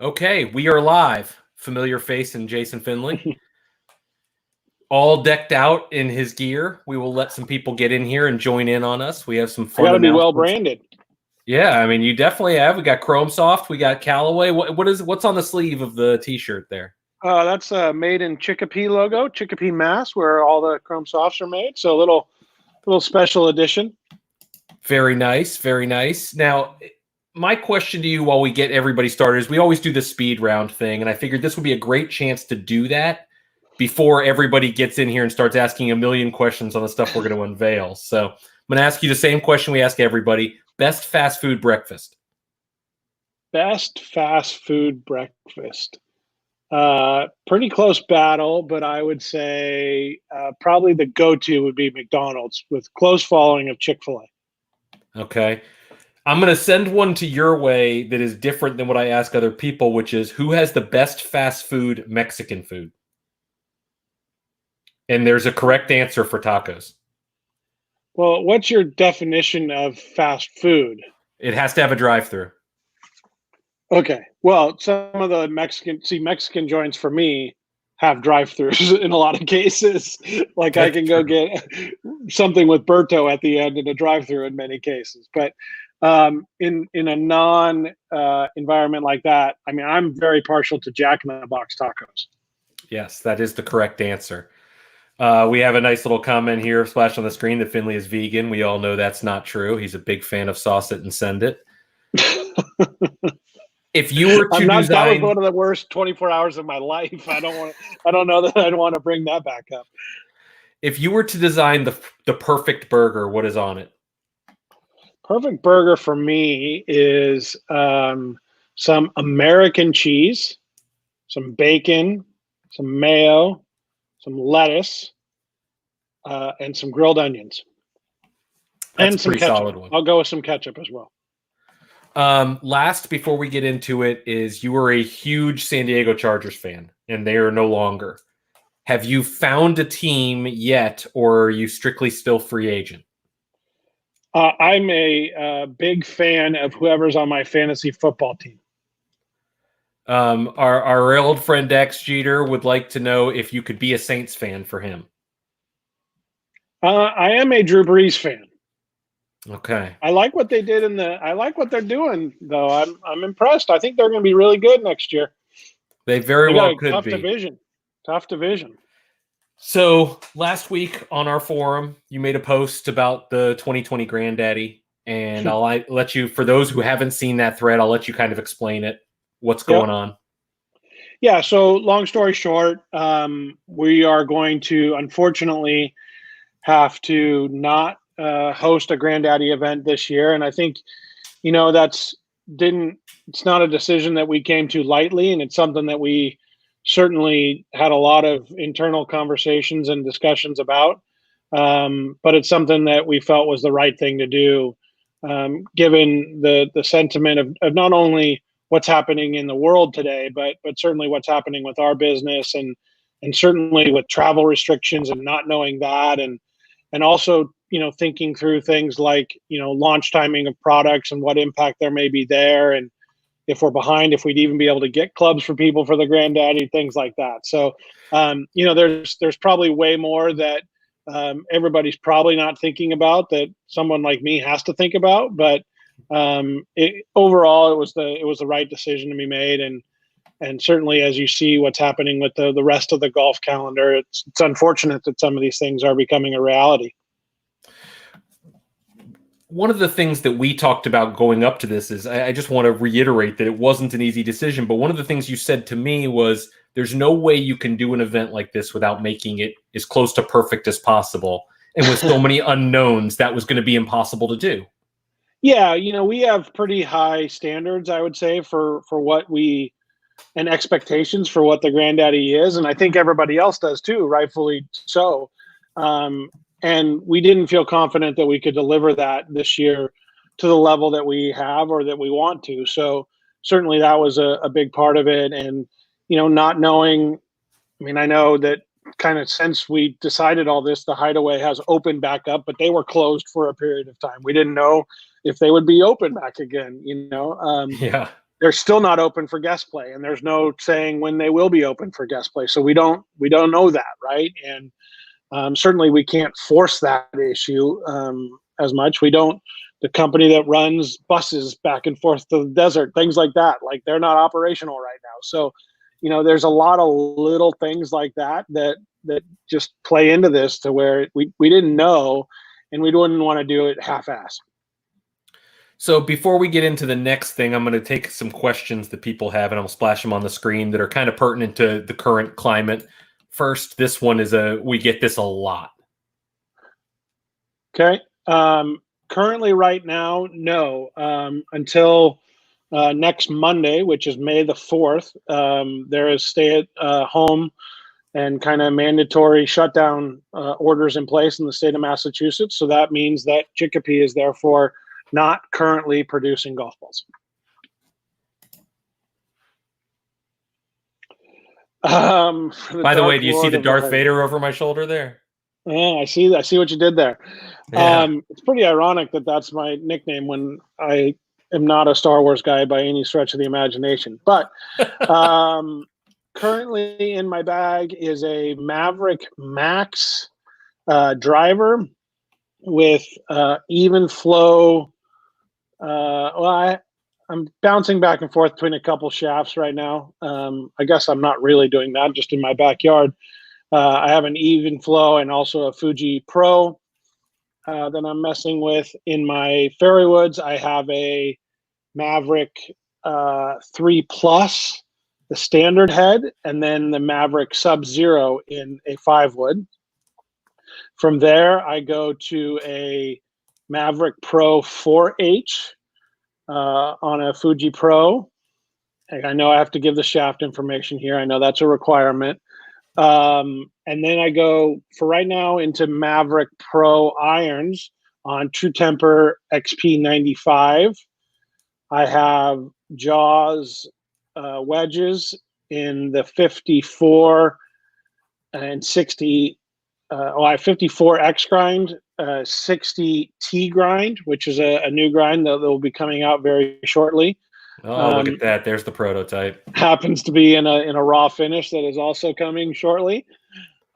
Okay, we are live. Familiar face and Jason Finley. All decked out in his gear. We will let some people get in here and join in on us. We have some fun. I got to be well branded. Yeah, I mean, you definitely have. We got Chrome Soft. We got Callaway. What's on the sleeve of the T-shirt there? That's a made in Chicopee logo, Chicopee, Mass, where all the Chrome Softs are made. So a little special edition. Very nice, very nice. Now, my question to you while we get everybody started is we always do the speed round thing, and I figured this would be a great chance to do that before everybody gets in here and starts asking a million questions on the stuff we're going to unveil. So I'm going to ask you the same question we ask everybody. Best fast food breakfast? Best fast food breakfast. Pretty close battle, but I would say probably the go-to would be McDonald's with close following of Chick-fil-A. Okay. I'm going to send one to your way that is different than what I ask other people, which is who has the best fast food Mexican food? And there's a correct answer for tacos. Well, what's your definition of fast food? It has to have a drive-through. Okay. Well, some of the Mexican joints for me have drive-throughs in a lot of cases. Like I can go get something with Berto at the end in a drive-through in many cases. But in a non environment like that, I mean, I'm very partial to Jack in the Box tacos. Yes, that is the correct answer. We have a nice little comment here splashed on the screen that Finley is vegan. We all know that's not true. He's a big fan of sauce it and send it. If you were to that was one of the worst 24 hours of my life. I don't know that I'd want to bring that back up. If you were to design the perfect burger, what is on it? Perfect burger for me is some American cheese, some bacon, some mayo, some lettuce, and some grilled onions. That's and some ketchup. Solid one. I'll go with some ketchup as well. Last, before we get into it, is you were a huge San Diego Chargers fan, and they are no longer. Have you found a team yet, or are you strictly still free agent? I'm a big fan of whoever's on my fantasy football team. Our old friend X Jeter would like to know if you could be a Saints fan for him. I am a Drew Brees fan. Okay. I like what they did I like what they're doing, though. I'm impressed. I think they're going to be really good next year. They very well could be. Tough division. So last week on our forum, you made a post about the 2020 Granddaddy, and I'll let you, for those who haven't seen that thread, I'll let you kind of explain it. What's going on? Yeah. So long story short, we are going to unfortunately have to not host a Granddaddy event this year. And I think, it's not a decision that we came to lightly. And it's something that we certainly had a lot of internal conversations and discussions about. But it's something that we felt was the right thing to do, given the sentiment of not only what's happening in the world today, but certainly what's happening with our business and certainly with travel restrictions and not knowing that. And also, thinking through things like, launch timing of products and what impact there may be there. And if we're behind, if we'd even be able to get clubs for people for the Granddaddy, things like that. So, there's probably way more that everybody's probably not thinking about that someone like me has to think about. But overall, it was the right decision to be made. And certainly, as you see what's happening with the rest of the golf calendar, it's unfortunate that some of these things are becoming a reality. One of the things that we talked about going up to this is, I just want to reiterate that it wasn't an easy decision, but one of the things you said to me was there's no way you can do an event like this without making it as close to perfect as possible. And with so many unknowns, that was going to be impossible to do. Yeah, we have pretty high standards, I would say, for what and expectations for what the Granddaddy is. And I think everybody else does too, rightfully so. And we didn't feel confident that we could deliver that this year to the level that we have or that we want to. So certainly that was a big part of it. And, not knowing, I know that kind of since we decided all this, the Hideaway has opened back up, but they were closed for a period of time. We didn't know if they would be open back again, Yeah. they're still not open for guest play, and there's no saying when they will be open for guest play. So we don't know that, right? And certainly we can't force that issue as much. We don't. The company that runs buses back and forth to the desert, things like that, like they're not operational right now. So, there's a lot of little things like that just play into this to where we didn't know, and we wouldn't want to do it half-assed. So before we get into the next thing, I'm going to take some questions that people have, and I'll splash them on the screen that are kind of pertinent to the current climate. First, this one is we get this a lot. Okay. Currently right now, no. Until next Monday, which is May the 4th, there is stay at home and kind of mandatory shutdown orders in place in the state of Massachusetts. So that means that Chicopee is therefore not currently producing golf balls. By the way, do you see the Darth Vader over my shoulder there? Yeah, I see what you did there. Yeah. It's pretty ironic that that's my nickname when I am not a Star Wars guy by any stretch of the imagination. But currently in my bag is a Maverick Max driver with even flow. I'm bouncing back and forth between a couple shafts right now. I guess I'm not really doing that, just in my backyard. I have an even flow and also a Fuji Pro that I'm messing with. In my fairway woods, I have a Maverick 3 Plus, the standard head, and then the Maverick Sub-Zero in a 5 wood. From there, I go to a Maverick Pro 4H on a Fuji Pro. And I know I have to give the shaft information here. I know that's a requirement. And then I go for right now into Maverick Pro irons on True Temper XP95. I have Jaws wedges in the 54 and 60. I have 54 X grind, 60 T grind, which is a new grind that will be coming out very shortly. Oh, look at that. There's the prototype. Happens to be in a raw finish that is also coming shortly.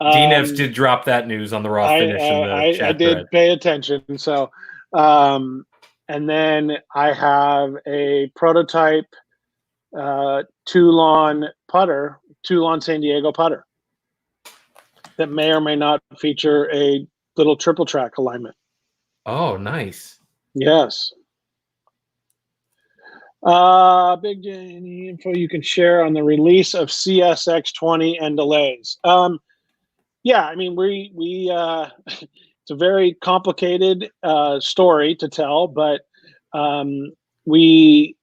DNevs did drop that news on the raw finish in the chat I did thread. pay attention. So, and then I have a prototype Toulon San Diego putter that may or may not feature a little triple track alignment. Oh, nice. Yes. Big J, any info you can share on the release of CSX20 and delays? Yeah, I mean, we it's a very complicated story to tell, but we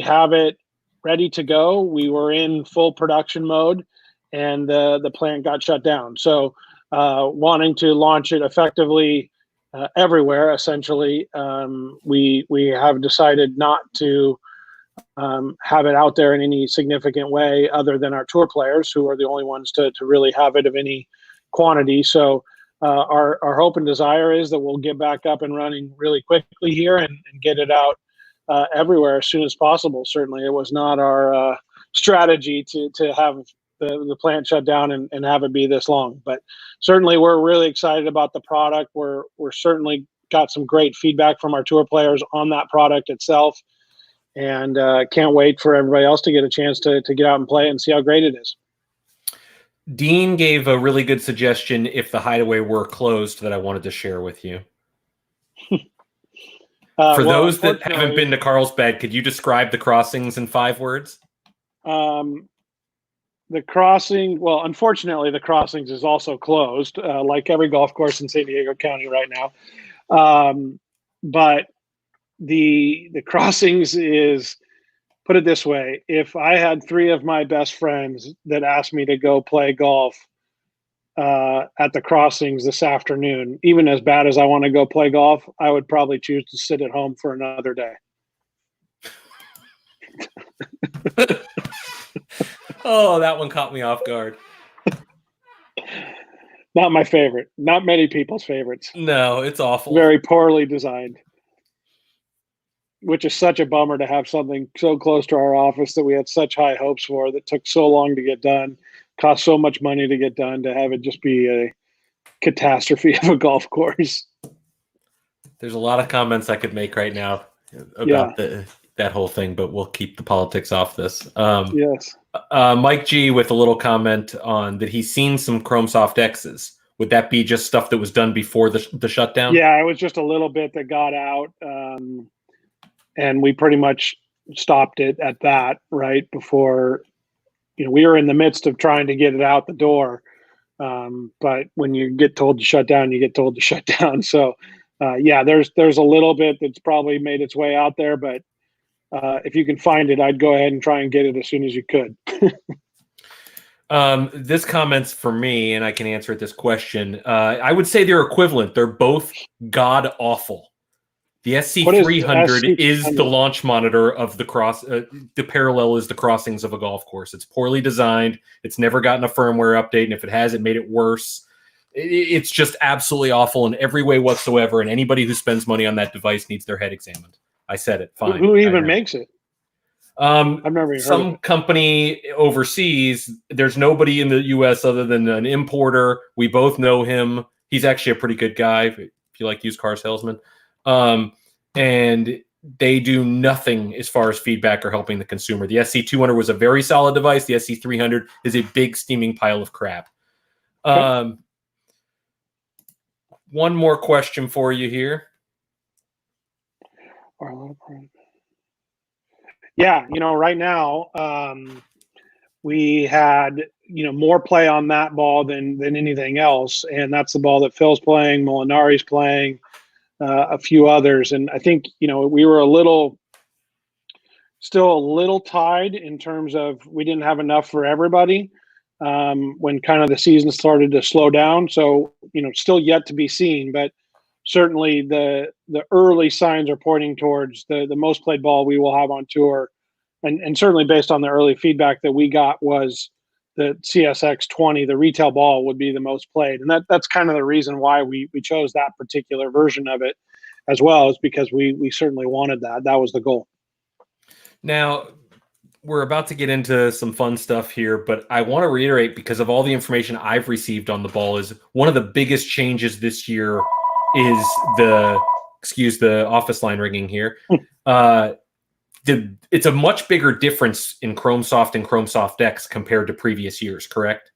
have it ready to go. We were in full production mode, and the plant got shut down. So wanting to launch it effectively everywhere, essentially, we have decided not to have it out there in any significant way other than our tour players, who are the only ones to really have it of any quantity. So our hope and desire is that we'll get back up and running really quickly here and get it out everywhere as soon as possible. Certainly it was not our strategy to have the plant shut down and have it be this long, but certainly we're really excited about the product. We're certainly got some great feedback from our tour players on that product itself, and can't wait for everybody else to get a chance to get out and play and see how great it is. Dean gave a really good suggestion if the Hideaway were closed that I wanted to share with you. For those that haven't been to Carlsbad, could you describe the crossings in 5 words? The crossing, well, unfortunately, the crossings is also closed, like every golf course in San Diego County right now. But the crossings is, put it this way, if I had 3 of my best friends that asked me to go play golf at the crossings this afternoon, even as bad as I want to go play golf, I would probably choose to sit at home for another day. Oh, that one caught me off guard. Not my favorite. Not many people's favorites. No, it's awful. Very poorly designed. which is such a bummer to have something so close to our office that we had such high hopes for, that took so long to get done, cost so much money to get done, to have it just be a catastrophe of a golf course. There's a lot of comments I could make right now about that whole thing, but we'll keep the politics off this. Yes. Mike G with a little comment on that he's seen some Chrome Soft X's. Would that be just stuff that was done before the shutdown? Yeah, it was just a little bit that got out, and we pretty much stopped it at that, right before, we were in the midst of trying to get it out the door. But when you get told to shut down, you get told to shut down. So, there's a little bit that's probably made its way out there, but if you can find it, I'd go ahead and try and get it as soon as you could. This comment's for me, and I can answer this question. I would say they're equivalent. They're both god awful. The SC300 is the launch monitor of the cross. The parallel is the crossings of a golf course. It's poorly designed. It's never gotten a firmware update, and if it has, it made it worse. It's just absolutely awful in every way whatsoever, and anybody who spends money on that device needs their head examined. I said it. Fine. Who even makes it? I've never even heard of it. Company overseas. There's nobody in the U.S. other than an importer. We both know him. He's actually a pretty good guy if you like used car salesman. And they do nothing as far as feedback or helping the consumer. The SC200 was a very solid device. The SC300 is a big steaming pile of crap. Okay. One more question for you here. Yeah, right now we had more play on that ball than anything else, and that's the ball that Phil's playing, Molinari's playing, a few others, and I think we were still a little tied in terms of we didn't have enough for everybody when kind of the season started to slow down. So still yet to be seen, but certainly the early signs are pointing towards the most played ball we will have on tour, and certainly based on the early feedback that we got was the CSX 20, the retail ball, would be the most played, and that's kind of the reason why we chose that particular version of it as well, is because we certainly wanted that. That was the goal. Now, we're about to get into some fun stuff here, but I want to reiterate, because of all the information I've received on the ball, is one of the biggest changes this year is excuse the office line ringing here. It's a much bigger difference in Chrome Soft and Chrome Soft X compared to previous years, correct?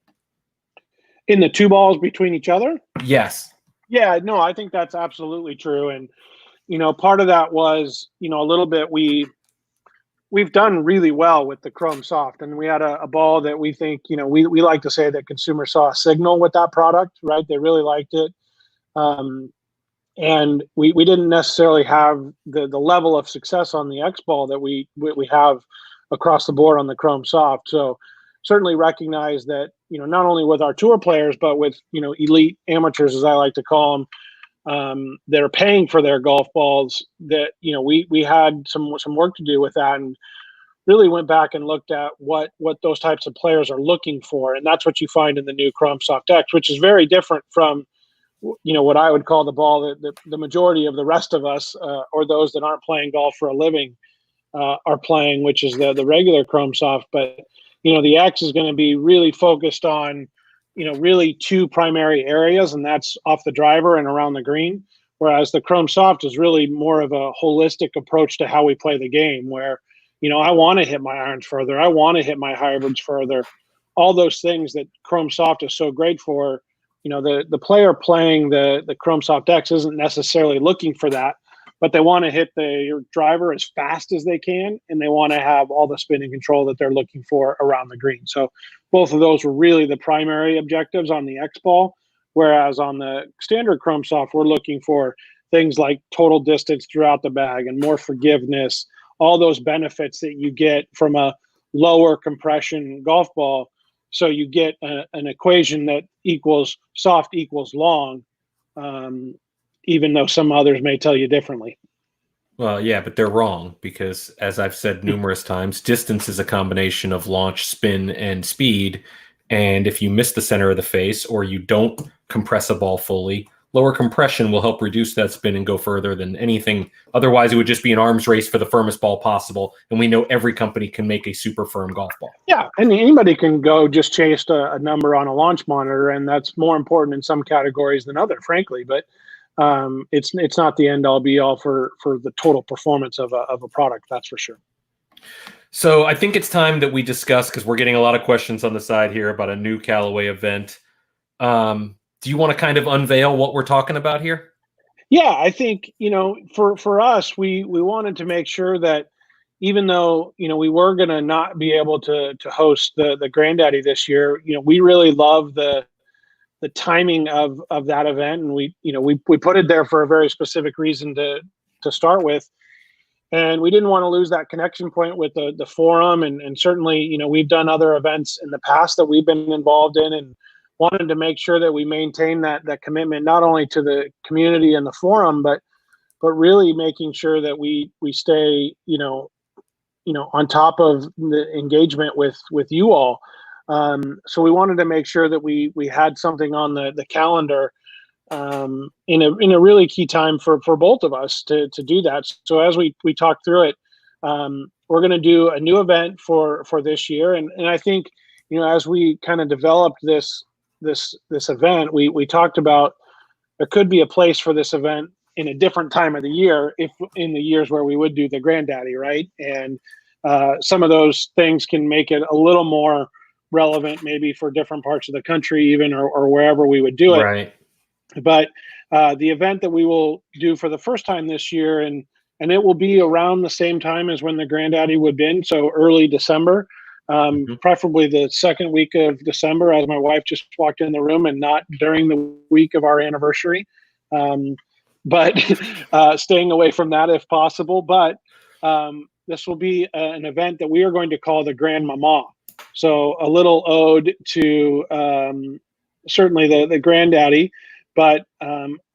In the two balls between each other? Yes. Yeah, no, I think that's absolutely true. And, part of that was, a little bit, we've done really well with the Chrome Soft, and we had a ball that we think, we like to say that consumers saw a signal with that product, right? They really liked it. And we didn't necessarily have the level of success on the X ball that we have across the board on the Chrome Soft. So certainly recognize that, not only with our tour players, but with, elite amateurs, as I like to call them, that are paying for their golf balls, that, we had some work to do with that, and really went back and looked at what those types of players are looking for. And that's what you find in the new Chrome Soft X, which is very different from what I would call the ball that the majority of the rest of us, or those that aren't playing golf for a living, are playing, which is the regular Chrome Soft. But, the X is going to be really focused on, really two primary areas, and that's off the driver and around the green. Whereas the Chrome Soft is really more of a holistic approach to how we play the game, where, I want to hit my irons further. I want to hit my hybrids further. All those things that Chrome Soft is so great for. The player playing the Chrome Soft X isn't necessarily looking for that, but they want to hit your driver as fast as they can, and they want to have all the spin and control that they're looking for around the green. So both of those were really the primary objectives on the X ball, whereas on the standard Chrome Soft, we're looking for things like total distance throughout the bag and more forgiveness, all those benefits that you get from a lower compression golf ball. So you get an equation that equals soft equals long, even though some others may tell you differently. Well, yeah, but they're wrong, because as I've said numerous times, distance is a combination of launch, spin, and speed. And if you miss the center of the face, or you don't compress a ball fully, lower compression will help reduce that spin and go further than anything. Otherwise, it would just be an arms race for the firmest ball possible. And we know every company can make a super firm golf ball. Yeah, and anybody can go just chase a number on a launch monitor, and that's more important in some categories than other, frankly. But it's not the end all be all for the total performance of a product. That's for sure. So I think it's time that we discuss, because we're getting a lot of questions on the side here about a new Callaway event. Do you want to kind of unveil what we're talking about here? Yeah, I think, for us, we wanted to make sure that even though, we were going to not be able to host the Granddaddy this year, we really love the timing of that event. And we put it there for a very specific reason to start with. And we didn't want to lose that connection point with the forum. And certainly, we've done other events in the past that we've been involved in, and wanted to make sure that we maintain that commitment, not only to the community and the forum, but really making sure that we stay, on top of the engagement with you all. So we wanted to make sure that we had something on the calendar in a really key time for both of us to do that. So as we talk through it, we're going to do a new event for this year. And I think, as we kind of developed this event, we talked about there could be a place for this event in a different time of the year, if in the years where we would do the Granddaddy, right? And some of those things can make it a little more relevant, maybe for different parts of the country, even or wherever we would do it. Right. But the event that we will do for the first time this year, and it will be around the same time as when the Granddaddy would be, so early December. Preferably the second week of December, as my wife just walked in the room, and not during the week of our anniversary. But staying away from that if possible. But this will be an event that we are going to call the Grandmamma. So a little ode to certainly the Granddaddy, but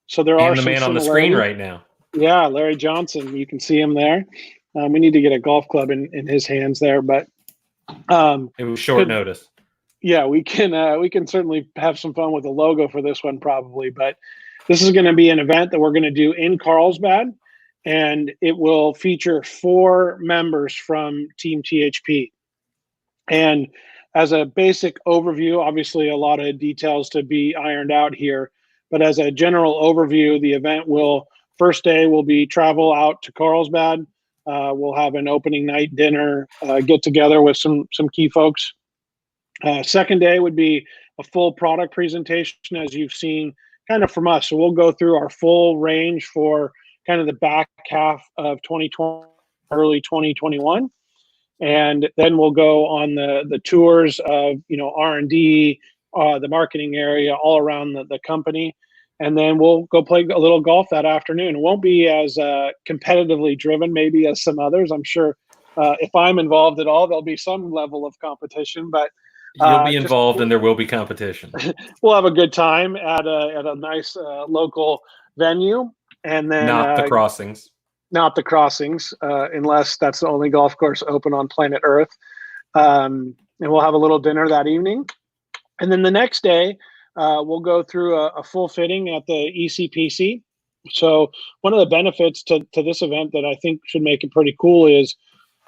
so there are the some man on the screen right now. Yeah, Larry Johnson. You can see him there. We need to get a golf club in his hands there, but it was short notice. Yeah, we can certainly have some fun with the logo for this one, probably. But this is going to be an event that we're going to do in Carlsbad, and it will feature 4 members from Team THP. And as a basic overview, obviously a lot of details to be ironed out here, but as a general overview, the event first day will be travel out to Carlsbad. We'll have an opening night dinner, get together with some key folks. Second day would be a full product presentation, as you've seen kind of from us. So we'll go through our full range for kind of the back half of 2020, early 2021. And then we'll go on the tours of, R&D, the marketing area, all around the company. And then we'll go play a little golf that afternoon. It won't be as competitively driven maybe as some others. I'm sure if I'm involved at all, there'll be some level of competition, but you'll be involved and there will be competition. We'll have a good time at a nice local venue. And then not the crossings. Not the crossings, unless that's the only golf course open on planet Earth. And we'll have a little dinner that evening. And then the next day, we'll go through a full fitting at the ECPC. So one of the benefits to this event that I think should make it pretty cool is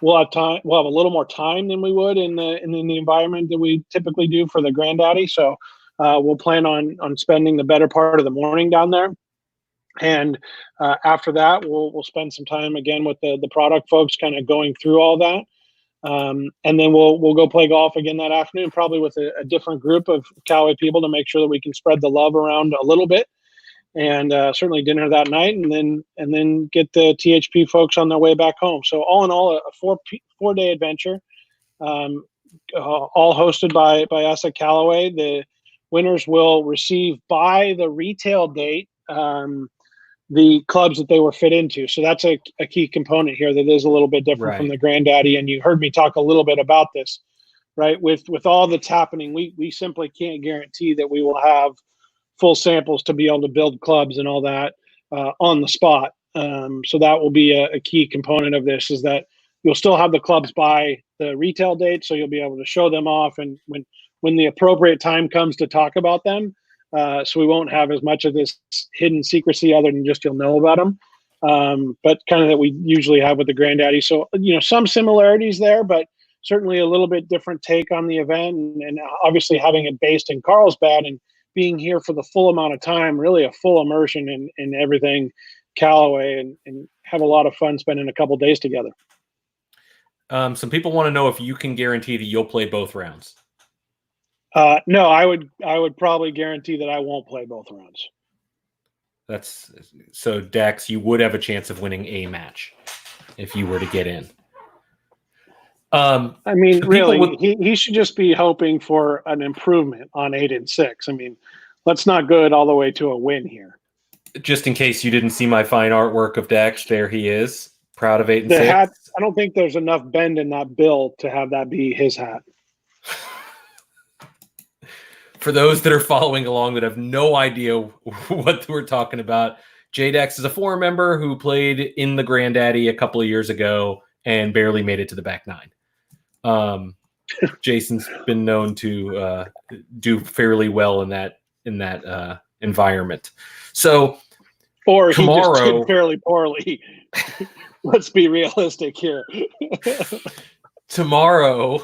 we'll have time. We'll have a little more time than we would in the environment that we typically do for the Granddaddy. So we'll plan on spending the better part of the morning down there. And after that, we'll spend some time again with the product folks, kind of going through all that. And then we'll go play golf again that afternoon, probably with a different group of Callaway people, to make sure that we can spread the love around a little bit. And certainly dinner that night, and then get the THP folks on their way back home. So all in all, a 4-day adventure, all hosted by us at Callaway. The winners will receive by the retail date the clubs that they were fit into. So that's a key component here that is a little bit different from the Granddaddy. And you heard me talk a little bit about this, right? With all that's happening, we simply can't guarantee that we will have full samples to be able to build clubs and all that on the spot. So that will be a key component of this, is that you'll still have the clubs by the retail date. So you'll be able to show them off. And when the appropriate time comes to talk about them, So we won't have as much of this hidden secrecy other than just you'll know about them. But kind of that we usually have with the Granddaddy. So, some similarities there, but certainly a little bit different take on the event. And obviously having it based in Carlsbad and being here for the full amount of time, really a full immersion in everything Callaway, and have a lot of fun spending a couple days together. Some people want to know if you can guarantee that you'll play both rounds. No, I would probably guarantee that I won't play both rounds. So Dex, you would have a chance of winning a match if you were to get in. I mean, really, he should just be hoping for an improvement on 8 and 6. I mean, let's not go it all the way to a win here. Just in case you didn't see my fine artwork of Dex, there he is, proud of 8 and 6. Hat, I don't think there's enough bend in that bill to have that be his hat. For those that are following along that have no idea what we're talking about, J-Dex is a forum member who played in the Granddaddy a couple of years ago and barely made it to the back nine. Jason's been known to do fairly well in that environment. So, or tomorrow, he just did fairly poorly. Let's be realistic here. Tomorrow,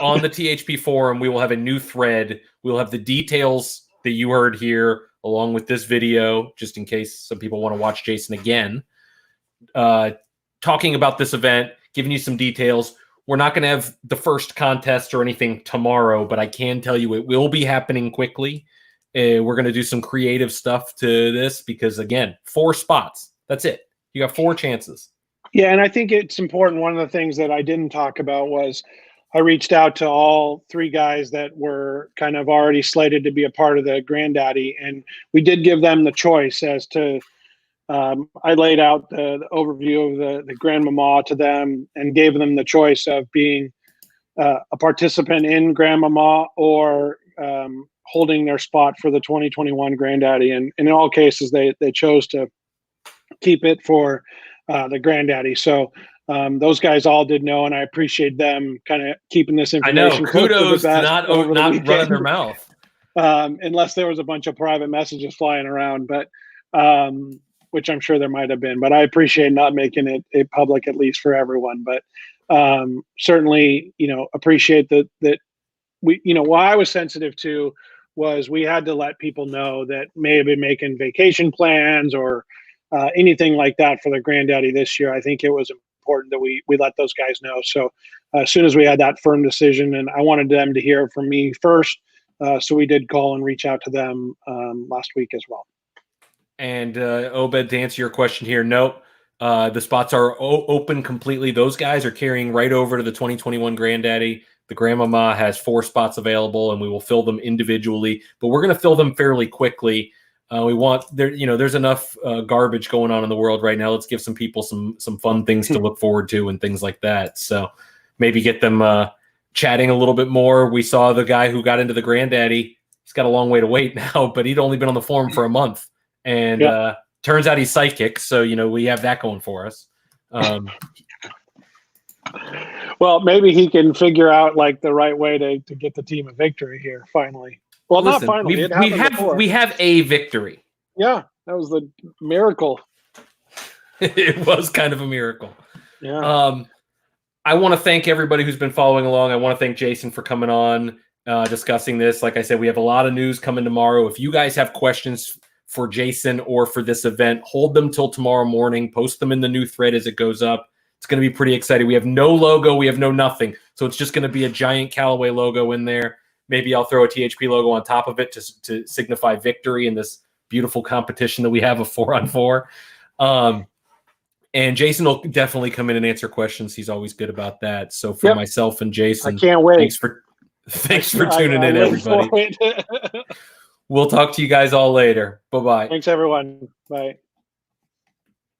on the THP forum, we will have a new thread. We'll have the details that you heard here, along with this video, just in case some people want to watch Jason again, talking about this event, giving you some details. We're not going to have the first contest or anything tomorrow, but I can tell you it will be happening quickly. We're going to do some creative stuff to this because, again, 4 spots. That's it. You got 4 chances. Yeah, and I think it's important. One of the things that I didn't talk about was I reached out to all 3 guys that were kind of already slated to be a part of the Granddaddy, and we did give them the choice as to I laid out the overview of the Grandmamma to them and gave them the choice of being a participant in Grandmamma or holding their spot for the 2021 Granddaddy. And in all cases, they chose to keep it for the Granddaddy. So those guys all did know, and I appreciate them kind of keeping this information. I know. Kudos to not running their mouth. Unless there was a bunch of private messages flying around, but which I'm sure there might have been. But I appreciate not making it public, at least for everyone. But certainly, appreciate that we, what I was sensitive to was we had to let people know that may have been making vacation plans or anything like that for the Granddaddy this year. I think it was important that we let those guys know. So as soon as we had that firm decision, and I wanted them to hear it from me first, so we did call and reach out to them last week as well. And Obed, to answer your question here, nope. The spots are open completely. Those guys are carrying right over to the 2021 Granddaddy. The Grandmamma has 4 spots available, and we will fill them individually, but we're going to fill them fairly quickly. We want there's enough garbage going on in the world right now. Let's give some people some fun things to look forward to and things like that. So maybe get them chatting a little bit more. We saw the guy who got into the Granddaddy. He's got a long way to wait now, but he'd only been on the forum for a month, and turns out he's psychic. So we have that going for us. Well, maybe he can figure out the right way to get the team a victory here finally. Well, listen, not finally. We have a victory. Yeah, that was the miracle. It was kind of a miracle. Yeah. I want to thank everybody who's been following along. I want to thank Jason for coming on, discussing this. Like I said, we have a lot of news coming tomorrow. If you guys have questions for Jason or for this event, hold them till tomorrow morning. Post them in the new thread as it goes up. It's going to be pretty exciting. We have no logo. We have no nothing. So it's just going to be a giant Callaway logo in there. Maybe I'll throw a THP logo on top of it to signify victory in this beautiful competition that we have of 4-on-4. And Jason will definitely come in and answer questions. He's always good about that. So for myself and Jason, I can't wait. Thanks for tuning in, everybody. We'll talk to you guys all later. Bye-bye. Thanks, everyone. Bye.